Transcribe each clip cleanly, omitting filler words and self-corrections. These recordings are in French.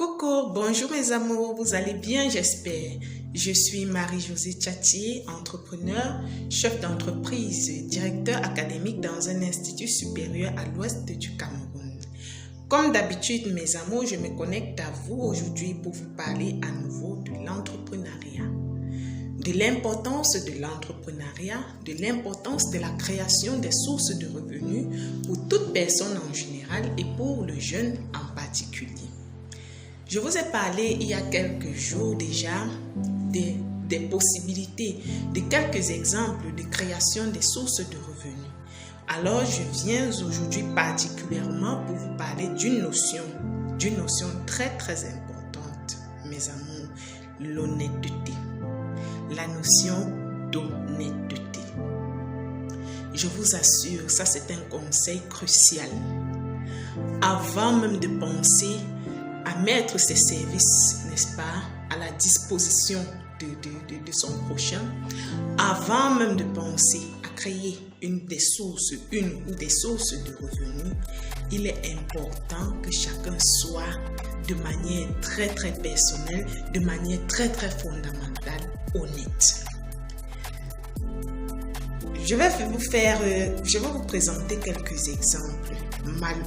Coucou, bonjour mes amours, vous allez bien j'espère. Je suis Marie-Josée Tchatier, entrepreneur, chef d'entreprise, directeur académique dans un institut supérieur à l'ouest du Cameroun. Comme d'habitude mes amours, je me connecte à vous aujourd'hui pour vous parler à nouveau de l'entrepreneuriat. De l'importance de l'entrepreneuriat, de l'importance de la création des sources de revenus pour toute personne en général et pour le jeune en particulier. Je vous ai parlé il y a quelques jours déjà des possibilités, de quelques exemples de création des sources de revenus. Alors je viens aujourd'hui particulièrement pour vous parler d'une notion très très importante, mes amours, l'honnêteté. La notion d'honnêteté. Je vous assure, ça c'est un conseil crucial. Avant même de penser à mettre ses services, n'est-ce pas, à la disposition de son prochain, avant même de penser à créer une ou des sources de revenus, il est important que chacun soit de manière très très personnelle, de manière très très fondamentale, honnête. Je vais vous présenter quelques exemples.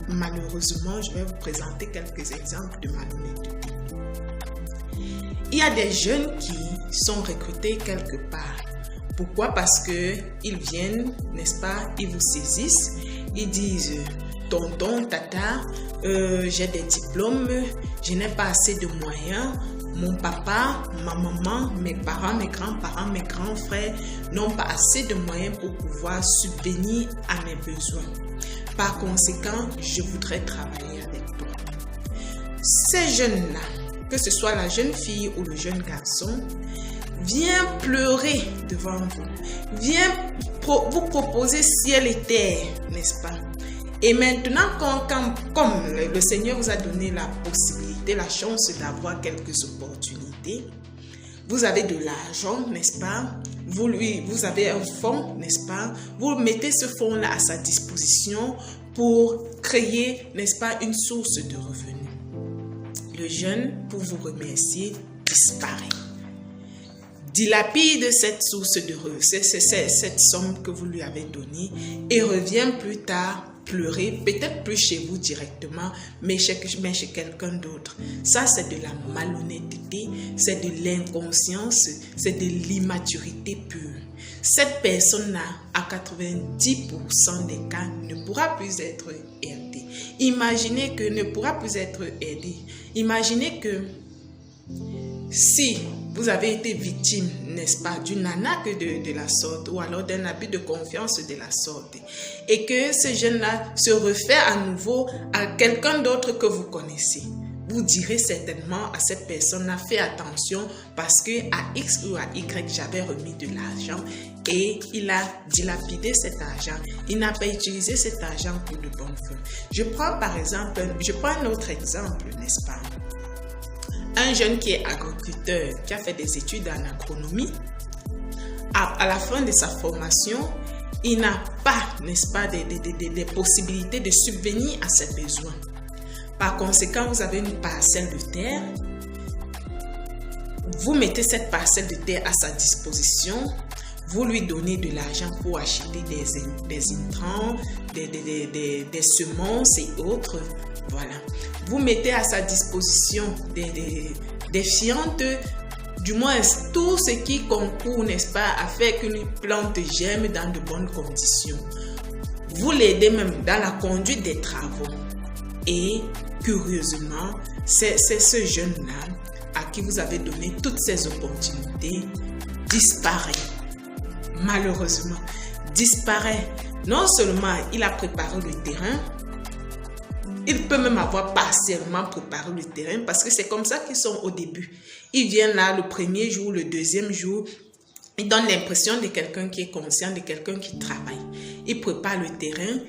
Malheureusement, je vais vous présenter quelques exemples de malhonnêteté. Il y a des jeunes qui sont recrutés quelque part. Pourquoi? Parce qu'ils viennent, n'est-ce pas, ils vous saisissent, ils disent « Tonton, tata, j'ai des diplômes, je n'ai pas assez de moyens. Mon papa, ma maman, mes parents, mes grands-parents, mes grands frères n'ont pas assez de moyens pour pouvoir subvenir à mes besoins. Par conséquent, je voudrais travailler avec toi. » Ces jeunes-là, que ce soit la jeune fille ou le jeune garçon, vient pleurer devant vous, vient vous proposer ciel et terre, n'est-ce pas? Et maintenant, comme le Seigneur vous a donné la possibilité, la chance d'avoir quelques opportunités, vous avez de l'argent, n'est-ce pas? Vous avez un fonds, n'est-ce pas? Vous mettez ce fonds-là à sa disposition pour créer, n'est-ce pas, une source de revenus. Le jeune, pour vous remercier, disparaît. Dilapide cette source de revenus, cette somme que vous lui avez donnée et revient plus tard pleurer, peut-être plus chez vous directement, mais chez quelqu'un d'autre. Ça, c'est de la malhonnêteté, c'est de l'inconscience, c'est de l'immaturité pure. Cette personne-là, à 90% des cas, ne pourra plus être aidée. Imaginez que ne pourra plus être aidée. Imaginez que si vous avez été victime, n'est-ce pas, d'une arnaque de la sorte ou alors d'un abus de confiance de la sorte et que ce jeune-là se refait à nouveau à quelqu'un d'autre que vous connaissez, vous direz certainement à cette personne-là, fais attention parce que à X ou à Y, j'avais remis de l'argent et il a dilapidé cet argent. Il n'a pas utilisé cet argent pour de bonnes fins. Je prends un autre exemple, n'est-ce pas? Un jeune qui est agriculteur, qui a fait des études en agronomie, à la fin de sa formation, il n'a pas, n'est-ce pas, des possibilités de subvenir à ses besoins. Par conséquent, vous avez une parcelle de terre, vous mettez cette parcelle de terre à sa disposition, vous lui donnez de l'argent pour acheter des intrants, des semences et autres. Voilà. Vous mettez à sa disposition des fientes, du moins tout ce qui concourt, n'est-ce pas, à faire qu'une plante germe dans de bonnes conditions. Vous l'aidez même dans la conduite des travaux. Et curieusement, c'est ce jeune-là à qui vous avez donné toutes ces opportunités disparaît. Malheureusement, disparaît. Non seulement il a préparé le terrain, il peut même avoir partiellement préparé le terrain parce que c'est comme ça qu'ils sont au début. Ils viennent là le premier jour, le deuxième jour, ils donnent l'impression de quelqu'un qui est conscient, de quelqu'un qui travaille. Il prépare le terrain.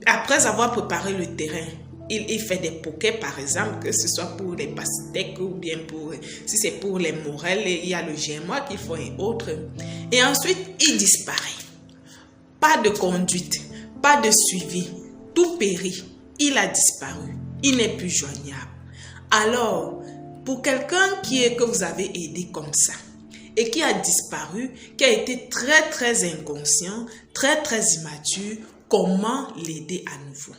Après avoir préparé le terrain, il fait des pokés par exemple, que ce soit pour les pastèques ou bien si c'est pour les morels, il y a le germois qu'il faut et autres. Et ensuite, il disparaît. Pas de conduite, pas de suivi. Tout périt, il a disparu, il n'est plus joignable. Alors, pour quelqu'un que vous avez aidé comme ça, et qui a disparu, qui a été très très inconscient, très très immature, comment l'aider à nouveau?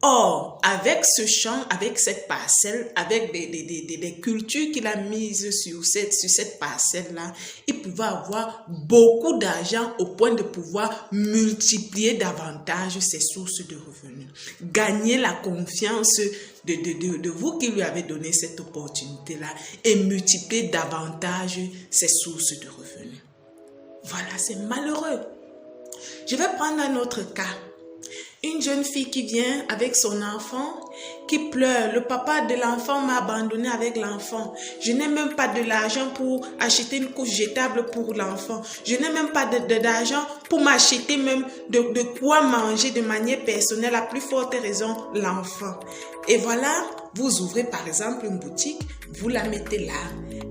Or, avec ce champ, avec cette parcelle, avec des cultures qu'il a mises sur cette parcelle-là, il pouvait avoir beaucoup d'argent au point de pouvoir multiplier davantage ses sources de revenus. Gagner la confiance de vous qui lui avez donné cette opportunité-là et multiplier davantage ses sources de revenus. Voilà, c'est malheureux. Je vais prendre un autre cas. Une jeune fille qui vient avec son enfant, qui pleure. Le papa de l'enfant m'a abandonné avec l'enfant. Je n'ai même pas de l'argent pour acheter une couche jetable pour l'enfant. Je n'ai même pas d'argent pour m'acheter même de quoi manger de manière personnelle. À plus forte raison, l'enfant. Et voilà, vous ouvrez par exemple une boutique, vous la mettez là.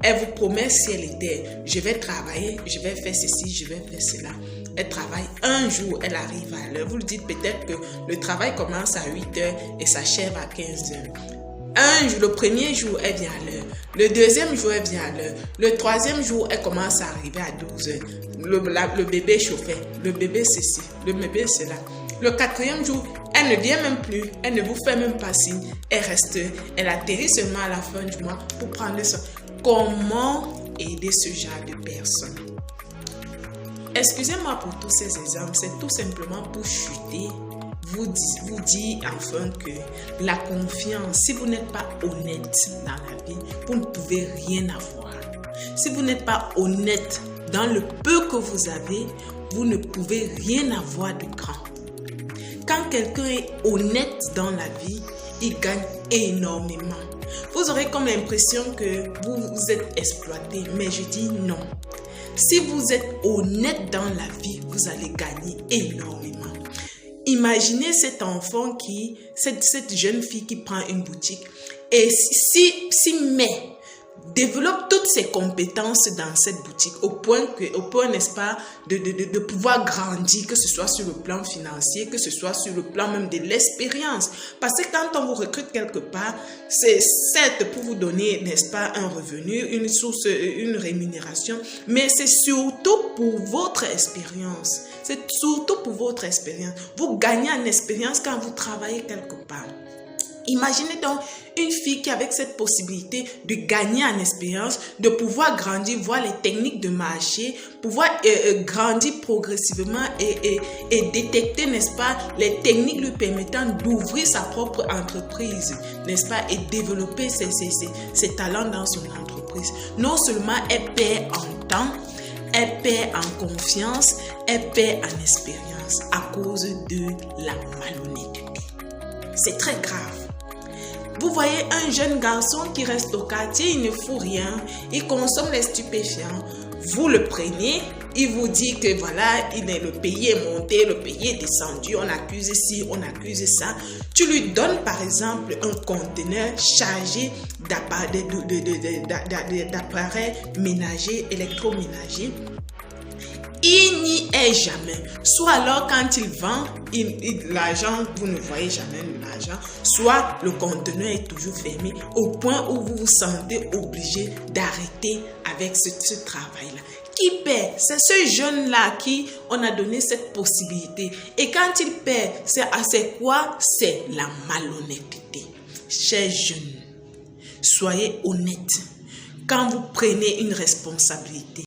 Elle vous promet si elle était, je vais travailler, je vais faire ceci, je vais faire cela. Elle travaille un jour, elle arrive à l'heure. Vous lui dites peut-être que le travail commence à 8 heures et s'achève à 15 heures. Un jour, le premier jour, elle vient à l'heure. Le deuxième jour, elle vient à l'heure. Le troisième jour, elle commence à arriver à 12 heures. Le bébé chauffait, le bébé ceci, le bébé cela. Le quatrième jour, elle ne vient même plus, elle ne vous fait même pas signe. Elle reste, elle atterrit seulement à la fin du mois pour prendre ça. Comment aider ce genre de personnes? Excusez-moi pour tous ces exemples, c'est tout simplement pour chuter, vous dire enfin que la confiance, si vous n'êtes pas honnête dans la vie, vous ne pouvez rien avoir. Si vous n'êtes pas honnête dans le peu que vous avez, vous ne pouvez rien avoir de grand. Quand quelqu'un est honnête dans la vie, il gagne énormément. Vous aurez comme l'impression que vous êtes exploité, mais je dis non. Si vous êtes honnête dans la vie, vous allez gagner énormément. Imaginez cet enfant cette jeune fille qui prend une boutique et développe toutes ses compétences dans cette boutique au point, n'est-ce pas, de pouvoir grandir, que ce soit sur le plan financier, que ce soit sur le plan même de l'expérience. Parce que quand on vous recrute quelque part, c'est certes pour vous donner, n'est-ce pas, un revenu, une source, une rémunération, mais c'est surtout pour votre expérience. C'est surtout pour votre expérience. Vous gagnez en expérience quand vous travaillez quelque part. Imaginez donc une fille qui avec cette possibilité de gagner en expérience, de pouvoir grandir, voir les techniques de marché, pouvoir grandir progressivement et détecter, n'est-ce pas, les techniques lui permettant d'ouvrir sa propre entreprise, n'est-ce pas, et développer ses talents dans son entreprise. Non seulement elle perd en temps, elle perd en confiance, elle perd en expérience à cause de la malhonnêteté. C'est très grave. Vous voyez un jeune garçon qui reste au quartier, il ne fout rien, il consomme les stupéfiants. Vous le prenez, il vous dit que voilà, le pays est monté, le pays est descendu, on accuse ci, on accuse ça. Tu lui donnes par exemple un conteneur chargé d'appareils ménagers, électroménagers. Il n'y est jamais. Soit alors quand il vend, l'argent, vous ne voyez jamais l'argent, soit le conteneur est toujours fermé au point où vous vous sentez obligé d'arrêter avec ce travail-là. Qui perd? C'est ce jeune-là qui on a donné cette possibilité. Et quand il perd, c'est quoi? C'est la malhonnêteté. Chers jeunes, soyez honnêtes. Quand vous prenez une responsabilité,